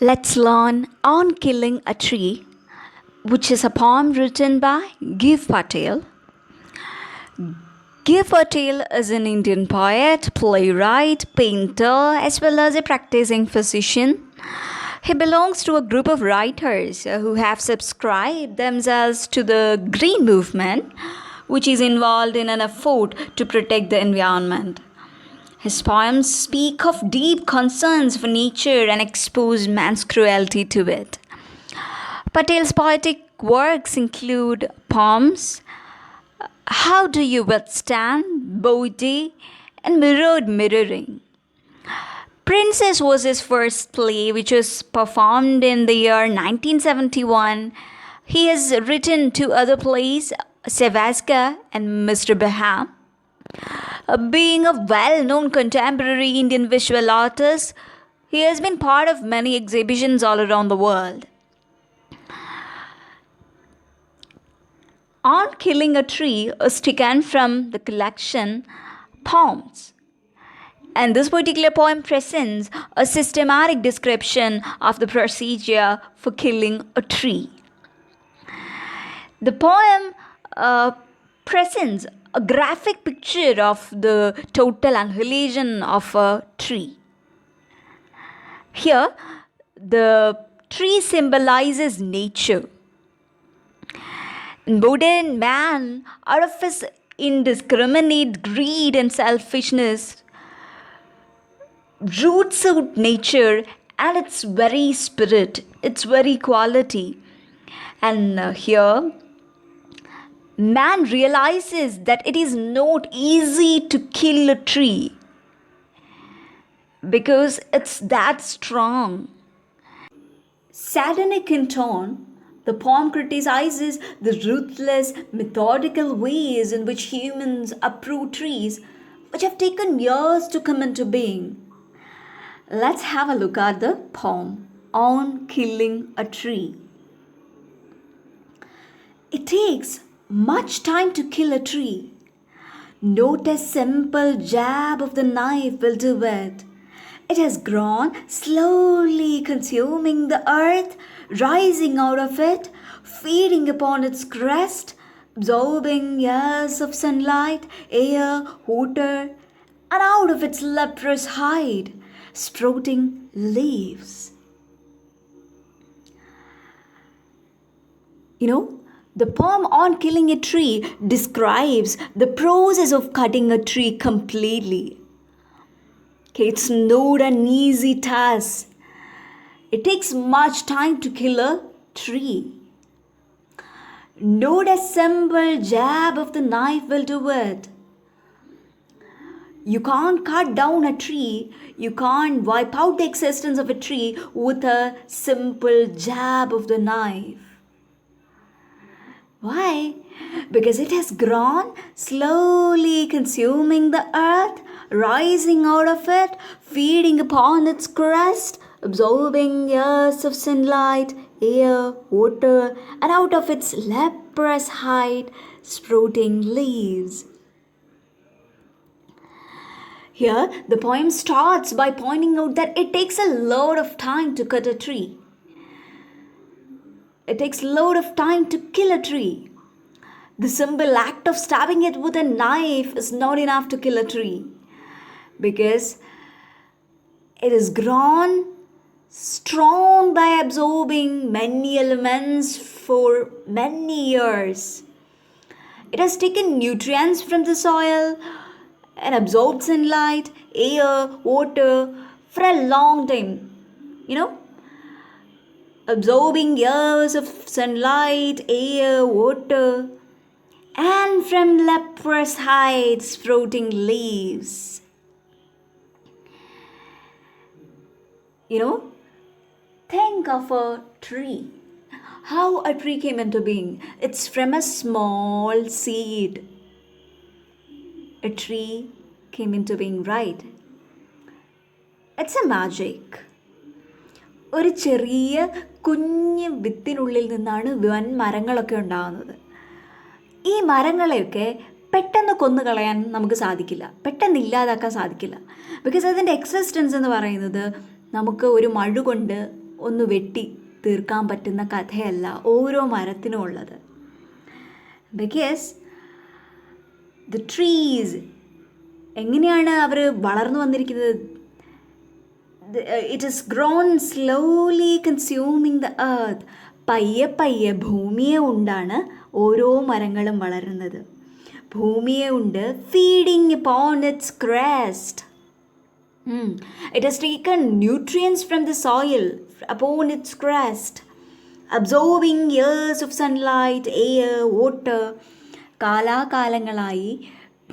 Let's learn On Killing a Tree, which is a poem written by Giv Patel. Giv Patel is an Indian poet, playwright, painter, as well as a practicing physician. He belongs to a group of writers who have subscribed themselves to the Green Movement, which is involved in an effort to protect the environment. His poems speak of deep concerns for nature and expose man's cruelty to it. Patel's poetic works include poems How Do You Withstand, Bodhi, and Mirrored Mirroring. Princess was his first play, which was performed in the year 1971. He has written two other plays, Sevaska and Mr. Baham. Being a well known contemporary Indian visual artist, he has been part of many exhibitions all around the world. On Killing a Tree is taken from the collection Poems. And this particular poem presents a systematic description of the procedure for killing a tree. The poem presents a graphic picture of the total annihilation of a tree. Here, the tree symbolizes nature. Modern man, out of his indiscriminate greed and selfishness, roots out nature and its very spirit, its very quality. And here, man realizes that it is not easy to kill a tree because it's that strong. Sardonic in tone, the poem criticizes the ruthless, methodical ways in which humans uproot trees which have taken years to come into being. Let's have a look at the poem On Killing a Tree. It takes much time to kill a tree. Not a simple jab of the knife will do it. It has grown, slowly consuming the earth, rising out of it, feeding upon its crest, absorbing years of sunlight, air, water, and out of its leprous hide, sprouting leaves. The poem On Killing a Tree describes the process of cutting a tree completely. It's not an easy task. It takes much time to kill a tree. Not a simple jab of the knife will do it. You can't cut down a tree. You can't wipe out the existence of a tree with a simple jab of the knife. Why? Because it has grown, slowly consuming the earth, rising out of it, feeding upon its crest, absorbing years of sunlight, air, water, and out of its leprous hide, sprouting leaves. Here, the poem starts by pointing out that it takes a lot of time to cut a tree. It takes a lot of time to kill a tree. The simple act of stabbing it with a knife is not enough to kill a tree because it is grown strong by absorbing many elements for many years. It has taken nutrients from the soil and absorbed sunlight, air, water for a long time. Absorbing years of sunlight, air, water, and from leprous hide sprouting leaves. Think of a tree. How a tree came into being. It's from a small seed. A tree came into being, right? It's a magic. ഒരു ചെറിയ കുഞ്ഞ് വിത്തിനുള്ളിൽ നിന്നാണ് വൻ മരങ്ങളൊക്കെ ഉണ്ടാകുന്നത്. ഈ മരങ്ങളെയൊക്കെ പെട്ടെന്ന് കൊന്നു കളയാൻ നമുക്ക് സാധിക്കില്ല, പെട്ടെന്ന് ഇല്ലാതാക്കാൻ സാധിക്കില്ല. ബിക്കോസ് അതിൻ്റെ എക്സിസ്റ്റൻസ് എന്ന് പറയുന്നത് നമുക്ക് ഒരു മഴ കൊണ്ട് ഒന്ന് വെട്ടി തീർക്കാൻ പറ്റുന്ന കഥയല്ല ഓരോ മരത്തിനും ഉള്ളത്. ബിക്കോസ് ദ ട്രീസ് എങ്ങനെയാണ് അവർ വളർന്നു വന്നിരിക്കുന്നത്? It is grown slowly consuming the earth. പയ്യെ പയ്യെ ഭൂമിയെ കൊണ്ടാണ് ഓരോ മരങ്ങളും വളരുന്നത്. ഭൂമിയെ കൊണ്ട് feeding upon its crest. It has taken nutrients from the soil upon its crest, absorbing years of sunlight, air, water. കാലാകാലങ്ങളായി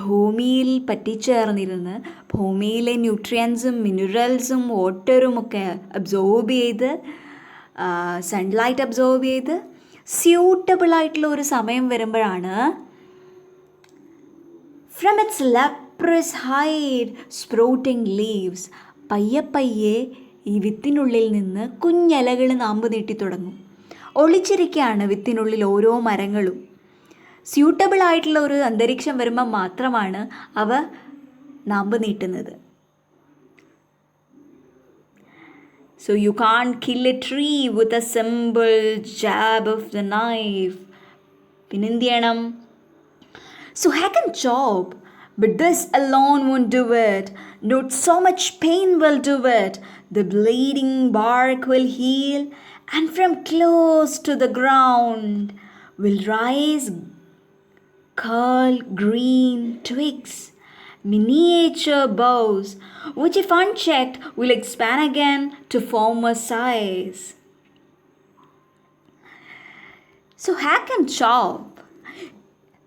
ഭൂമിയിൽ പറ്റിച്ചേർന്നിരുന്ന് ഭൂമിയിലെ ന്യൂട്രിയൻസും മിനറൽസും വാട്ടറുമൊക്കെ അബ്സോർബ് ചെയ്ത് സൺലൈറ്റ് അബ്സോർബ് ചെയ്ത് സ്യൂട്ടബിളായിട്ടുള്ള ഒരു സമയം വരുമ്പോഴാണ് from it's leprous hide sprouting leaves, പയ്യെ പയ്യെ ഈ വിത്തിനുള്ളിൽ നിന്ന് കുഞ്ഞിലകൾ നാമ്പ് നീട്ടി തുടങ്ങും. ഒളിച്ചിരിക്കുകയാണ് വിത്തിനുള്ളിൽ ഓരോ മരങ്ങളും. സ്യൂട്ടബിൾ ആയിട്ടുള്ള ഒരു അന്തരീക്ഷം വരുമ്പോൾ മാത്രമാണ് അവ നാമ്പ് നീട്ടുന്നത്. So you can't kill a tree with a simple jab of the knife. പിന്നെന്ത് ചെയ്യണം? So hack and chop, but this alone won't do it. Not so much pain will do it. The bleeding bark will heal, and from close to the ground will rise curl green twigs, miniature boughs, which if unchecked will expand again to former size. So hack and chop.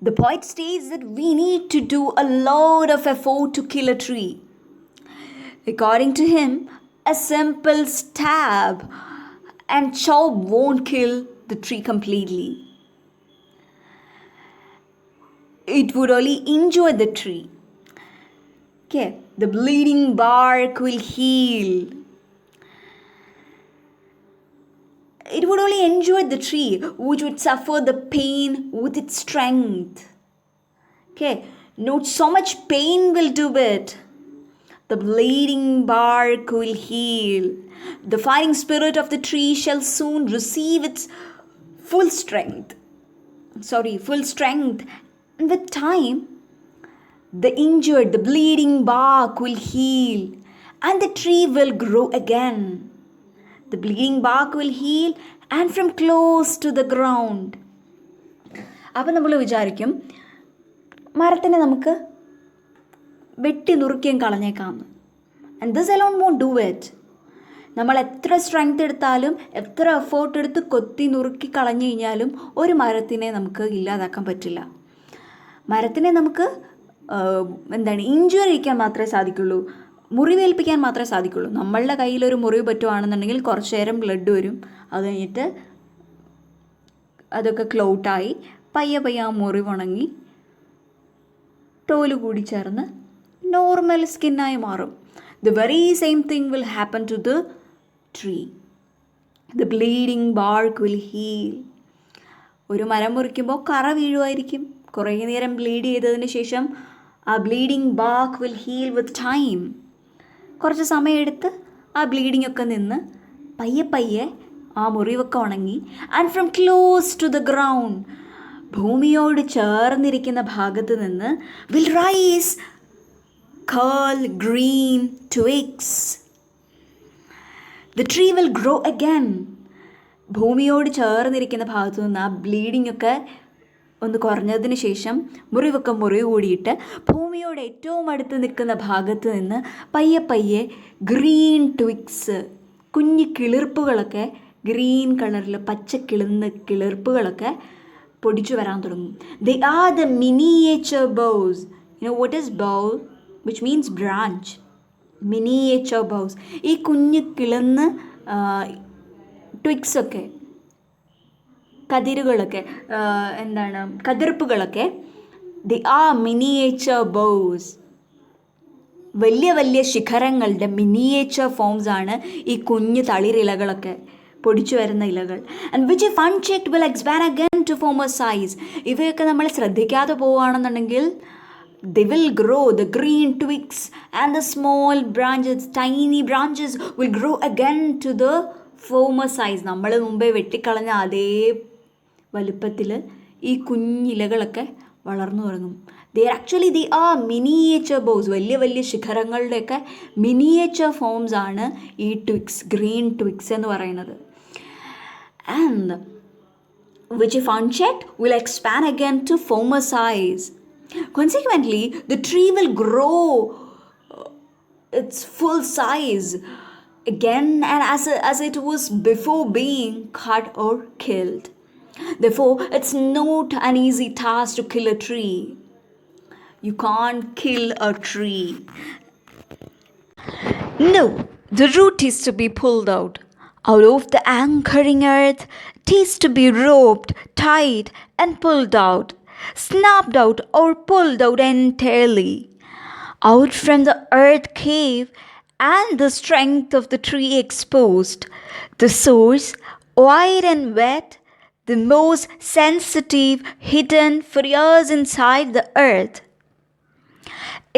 The poet states that we need to do a lot of effort to kill a tree. According to him, a simple stab and chop won't kill the tree completely. It would only injure the tree. Okay, the bleeding bark will heal. It would only injure the tree, which would suffer the pain with its strength. Okay, not so much pain will do it. The bleeding bark will heal. The fighting spirit of the tree shall soon receive its full strength. And with time, the injured, the bleeding bark will heal and the tree will grow again. The bleeding bark will heal and from close to the ground. അപ്പം നമ്മൾ വിചാരിക്കും മരത്തിനെ നമുക്ക് വെട്ടി നുറുക്കിയും കളഞ്ഞേക്കാമെന്ന്. And this alone won't do it. നമ്മൾ എത്ര സ്ട്രെങ്ത് എടുത്താലും എത്ര എഫേർട്ട് എടുത്ത് കൊത്തി നുറുക്കി കളഞ്ഞു കഴിഞ്ഞാലും ഒരു മരത്തിനെ നമുക്ക് ഇല്ലാതാക്കാൻ പറ്റില്ല. മരത്തിനെ നമുക്ക് ഇഞ്ചുറി ചെയ്യിക്കാൻ മാത്രമേ സാധിക്കുള്ളൂ, മുറിവേൽപ്പിക്കാൻ മാത്രമേ സാധിക്കുള്ളൂ. നമ്മളുടെ കയ്യിലൊരു മുറിവ് പറ്റുവാണെന്നുണ്ടെങ്കിൽ കുറച്ച് നേരം ബ്ലഡ് വരും, അത് കഴിഞ്ഞിട്ട് അതൊക്കെ ക്ലോട്ടായി പയ്യെ പയ്യെ ആ മുറിവുണങ്ങി തോല് കൂടി ചേർന്ന് നോർമൽ സ്കിന്നായി മാറും. The very same thing will happen to the tree. The bleeding bark will heal. ഒരു മരം മുറിക്കുമ്പോൾ കറ വീഴുമായിരിക്കും. കുറേ നേരം ബ്ലീഡ് ചെയ്തതിന് ശേഷം ആ bleeding bark will heal with time. കുറച്ച് സമയമെടുത്ത് ആ ബ്ലീഡിംഗ് ഒക്കെ നിന്ന് പയ്യെ പയ്യെ ആ മുറിവൊക്കെ ഉണങ്ങി. And from close to the ground, ഭൂമിയോട് ചേർന്നിരിക്കുന്ന ഭാഗത്ത് നിന്ന് will rise curl green twigs. The tree will grow again. ഭൂമിയോട് ചേർന്നിരിക്കുന്ന ഭാഗത്തു നിന്ന് ആ ബ്ലീഡിംഗ് ഒക്കെ ഒന്ന് കുറഞ്ഞതിന് ശേഷം മുറിവ് കൂടിയിട്ട് ഭൂമിയോട് ഏറ്റവും അടുത്ത് നിൽക്കുന്ന ഭാഗത്ത് നിന്ന് പയ്യെ പയ്യെ ഗ്രീൻ ട്വിഗ്സ്, കുഞ്ഞു കിളിർപ്പുകളൊക്കെ, ഗ്രീൻ കളറിൽ പച്ച കിളിർപ്പുകളൊക്കെ പൊടിച്ചു വരാൻ തുടങ്ങും. They are the miniature boughs. You know what is bough? Which means branch. Miniature boughs. ഈ കുഞ്ഞു കിളന്ന് ട്വിഗ്സൊക്കെ, കതിരുകളൊക്കെ, കതിർപ്പുകളൊക്കെ, ദി ആർ മിനിയേച്ചർ ബൗസ്. വലിയ വലിയ ശിഖരങ്ങളുടെ മിനിയേച്ചർ ഫോംസ് ആണ് ഈ കുഞ്ഞു തളിരിലകളൊക്കെ, പൊടിച്ചു വരുന്ന ഇലകൾ. And which if unchecked will expand again to former size. ഇവയൊക്കെ നമ്മൾ ശ്രദ്ധിക്കാതെ പോവുകയാണെന്നുണ്ടെങ്കിൽ they will grow. The green twigs and the small branches, tiny branches will grow again to the former size, നമ്മൾ മുമ്പേ വെട്ടിക്കളഞ്ഞ അതേ വലുപ്പത്തിൽ ഈ കുഞ്ഞിലകളൊക്കെ വളർന്നു തുടങ്ങും. They are miniature boss. വലിയ വലിയ ശിഖരങ്ങളുടെയൊക്കെ മിനിയേച്ചർ ഫോംസ് ആണ് ഈ ട്വിക്സ്, ഗ്രീൻ ട്വിക്സ് എന്ന് പറയുന്നത്. And which if unchecked will expand again to former size. Consequently, the tree will grow its full size again and as it was before being cut or killed. Therefore, it's not an easy task to kill a tree. You can't kill a tree. No, the root is to be pulled out of the anchoring earth. It is to be roped, tied, and pulled out, snapped out or pulled out entirely, out from the earth cave, and the strength of the tree exposed, the source, wide and wet, the most sensitive, hidden for years inside the earth.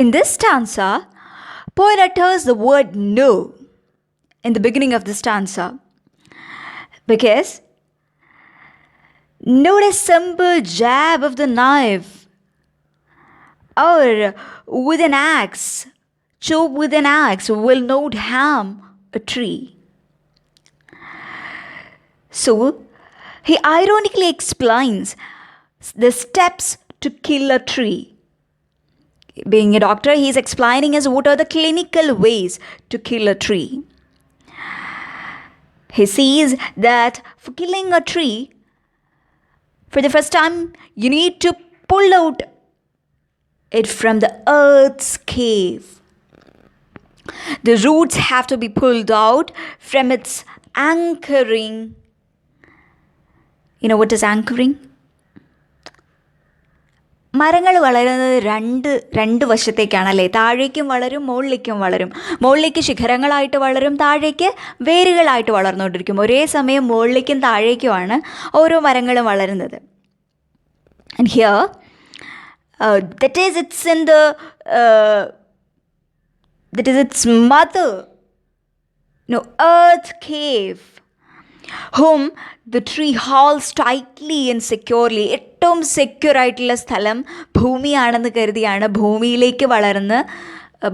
In this stanza, poet utters the word no in the beginning of the stanza, because not a simple jab of the knife or with an axe, chop with an axe, will not harm a tree. So, he ironically explains the steps to kill a tree. Being a doctor, he is explaining us what are the clinical ways to kill a tree. He says that for killing a tree, for the first time, you need to pull out it from the earth's cave. The roots have to be pulled out from its anchoring. You know what is anchoring? മരങ്ങൾ വളരുന്നത് രണ്ട് വശത്തേക്കാണല്ലേ. താഴേക്കും വളരും, മുകളിലേക്കും വളരും. മുകളിലേക്ക് ശിഖരങ്ങളായിട്ട് വളരും, താഴേക്ക് വേരുകളായിട്ട് വളർന്നുകൊണ്ടിരിക്കും. ഒരേ സമയം മുകളിലേക്കും താഴേക്കുമാണ് ഓരോ മരങ്ങളും വളരുന്നത്. And here, it's in the that is its mother, earth cave, whom the tree holds tightly and securely. ഏറ്റവും സെക്യൂർ ആയിട്ടുള്ള സ്ഥലം ഭൂമിയാണെന്ന് കരുതിയാണ് ഭൂമിയിലേക്ക് വളർന്ന്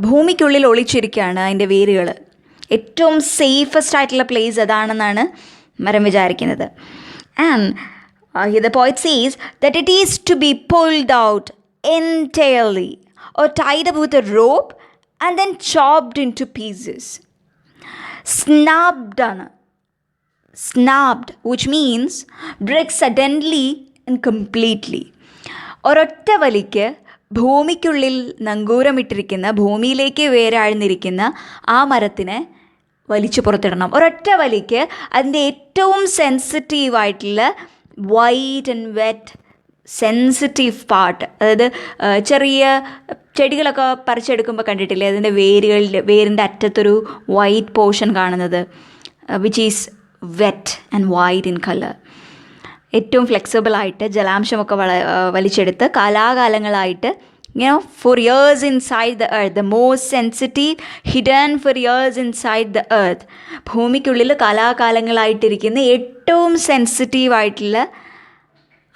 ഭൂമിക്കുള്ളിൽ ഒളിച്ചിരിക്കുകയാണ് അതിൻ്റെ വേരുകൾ. ഏറ്റവും സേഫസ്റ്റ് ആയിട്ടുള്ള പ്ലേസ് അതാണെന്നാണ് മരം വിചാരിക്കുന്നത്. And the poet says that it is to be pulled out entirely or tied up with a rope and then chopped into pieces. Snapped, which means break suddenly and completely. ഒരൊറ്റ വലിക്ക് ഭൂമിക്കുള്ളിൽ നങ്കൂരമിട്ടിരിക്കുന്ന, ഭൂമിയിലേക്ക് വേരാഴ്ന്നിരിക്കുന്ന ആ മരത്തിനെ വലിച്ചു പുറത്തിടണം. ഒരൊറ്റ വലിക്ക് അതിൻ്റെ ഏറ്റവും സെൻസിറ്റീവായിട്ടുള്ള white and wet sensitive part, അതായത് ചെറിയ ചെടികളൊക്കെ പറിച്ചെടുക്കുമ്പോൾ കണ്ടിട്ടില്ലേ, അതിൻ്റെ വേരിൻ്റെ അറ്റത്തൊരു വൈറ്റ് പോർഷൻ കാണുന്നത്, which is wet and white in colour. ഏറ്റവും ഫ്ലെക്സിബിളായിട്ട് ജലാംശമൊക്കെ വലിച്ചെടുത്ത് കാലാകാലങ്ങളായിട്ട് for years inside the earth, the most sensitive, hidden for years inside the earth. ഭൂമിക്കുള്ളിൽ കാലാകാലങ്ങളായിട്ടിരിക്കുന്ന ഏറ്റവും സെൻസിറ്റീവായിട്ടുള്ള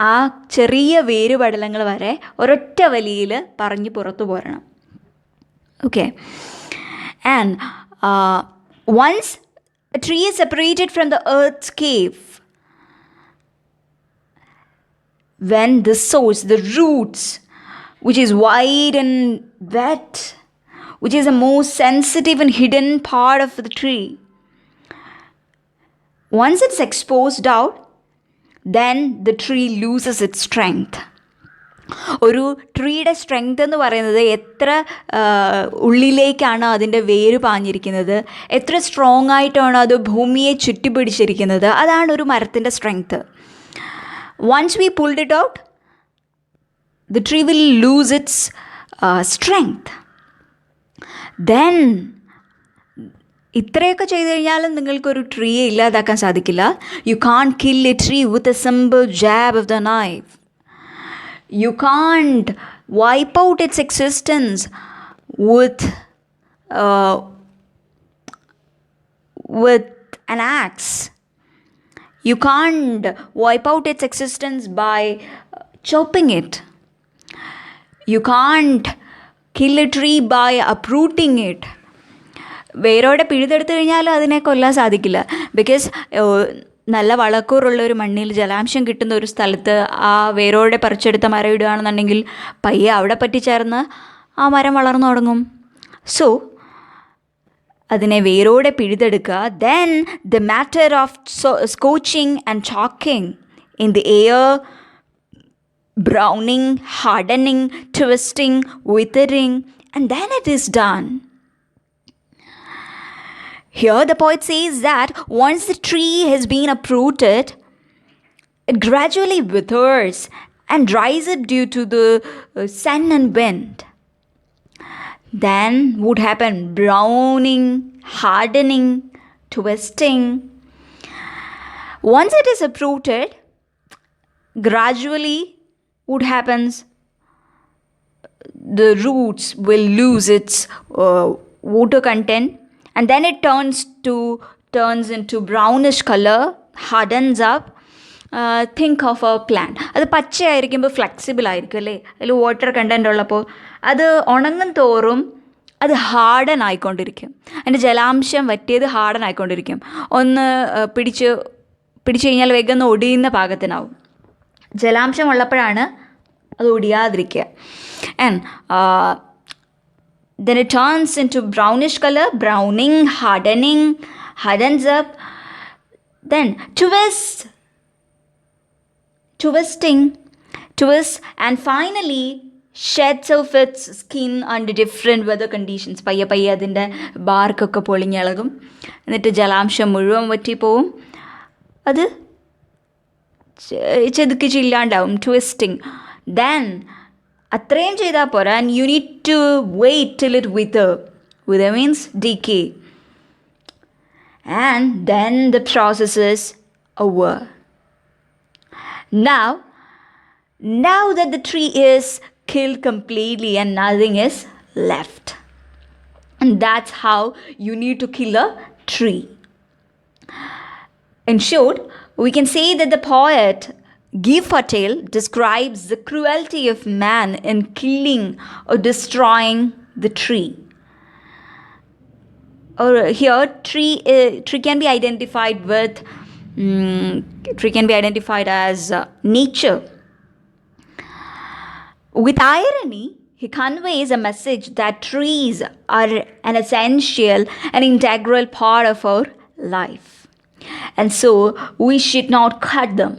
ആ ചെറിയ വേരുപടലങ്ങൾ വരെ ഒരൊറ്റ വലിയിൽ പറഞ്ഞു പുറത്തു പോരണം. Okay. And once a tree is separated from the earth's cave, when the source, the roots, which is wide and wet, which is the most sensitive and hidden part of the tree, once it's exposed out, then the tree loses its strength. ഒരു ട്രീയുടെ strength എന്ന് പറയുന്നത് എത്ര ഉള്ളിലേക്കാണ് അതിൻ്റെ വേര് പാഞ്ഞിരിക്കുന്നത്, എത്ര strong ആയിട്ടാണ് അത് ഭൂമിയെ ചുറ്റിപ്പിടിച്ചിരിക്കുന്നത്, അതാണ് ഒരു മരത്തിൻ്റെ strength. Once we pulled it out, the tree will lose its strength. Then ഇത്രയൊക്കെ ചെയ്തു കഴിഞ്ഞാലും നിങ്ങൾക്കൊരു ട്രീയെ ഇല്ലാതാക്കാൻ സാധിക്കില്ല. You can't kill a tree with a simple jab of the knife. You can't wipe out its existence with an axe. You can't wipe out its existence by chopping it. You can't kill a tree by uprooting it. വേരോടെ പിഴുതെടുത്തു കഴിഞ്ഞാൽ അതിനെ കൊല്ലാൻ സാധിക്കില്ല. Because നല്ല വളക്കൂറുള്ള ഒരു മണ്ണിൽ ജലാംശം കിട്ടുന്ന ഒരു സ്ഥലത്ത് ആ വേരോടെ പറിച്ചെടുത്ത മരം ഇടുകയാണെന്നുണ്ടെങ്കിൽ പയ്യെ അവിടെ പറ്റിച്ചേർന്ന് ആ മരം വളർന്നു തുടങ്ങും. സോ അതിനെ വേരോടെ പിഴുതെടുക്കുക. Then the matter of scorching and choking in the air, browning, hardening, twisting, withering, and then it is done. Here the poet says that once the tree has been uprooted, it gradually withers and dries up due to the sun and wind. Then would happen browning, hardening, twisting. Once it is uprooted, gradually what happens, the roots will lose its water content, and then it turns into brownish color, hardens up. Think of a plant. അത് പച്ചയായിരിക്കുമ്പോൾ flexible ആയിരിക്കും അല്ലേ, അതിൽ water content ഉള്ളപ്പോൾ. അത് ഉണങ്ങും തോറും അത് harden ആയിക്കൊണ്ടിരിക്കും. അതിൻ്റെ ജലാംശം വറ്റിയത് ഹാർഡൻ ആയിക്കൊണ്ടിരിക്കും. ഒന്ന് പിടിച്ച് കഴിഞ്ഞാൽ വേഗം ഒടിയുന്ന പാകത്തിനാവും. ജലാംശം ഉള്ളപ്പോഴാണ് അത് ഒടിയാതിരിക്കുക. And then it turns into brownish color, browning, hardening, hardens up, then twisting, and finally sheds off its skin under different weather conditions. പയ്യെ അതിൻ്റെ ബാർക്കൊക്കെ പൊളിഞ്ഞിളകും. എന്നിട്ട് ജലാംശം മുഴുവൻ വറ്റിപ്പോവും. അത് ചെതുക്കിച്ചില്ലാണ്ടാവും, ട്വിസ്റ്റിംഗ്. ദെൻ അത്രയും ചെയ്താൽ പോരാ, and you need to wait till it wither means decay, and then the process is over. Now that the tree is killed completely and nothing is left, and that's how you need to kill a tree. In short, we can say that the poet Guy Patel describes the cruelty of man in killing or destroying the tree. Or here, tree can be identified with as nature. With irony, he conveys a message that trees are an essential and integral part of our life, and so we should not cut them.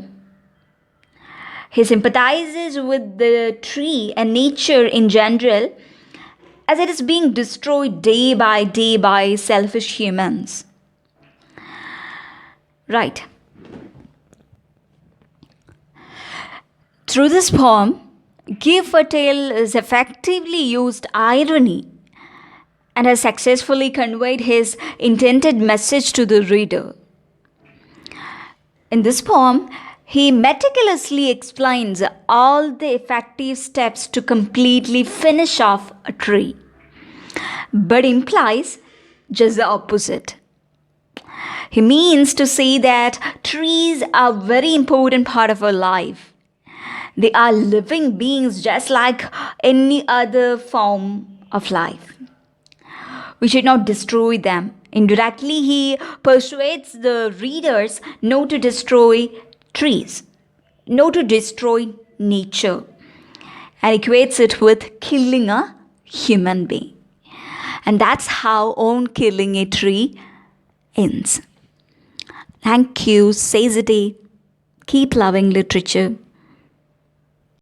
He sympathizes with the tree and nature in general as it is being destroyed day by selfish humans. Right. Through this poem, Guy Patel has effectively used irony and has successfully conveyed his intended message to the reader. In this poem, he meticulously explains all the effective steps to completely finish off a tree, but implies just the opposite. He means to say that trees are a very important part of our life. They are living beings just like any other form of life. We should not destroy them. Indirectly, he persuades the readers not to destroy trees, not to destroy nature, and equates it with killing a human being. And that's how On Killing a Tree ends. Thank you, Says a Day. Keep loving literature.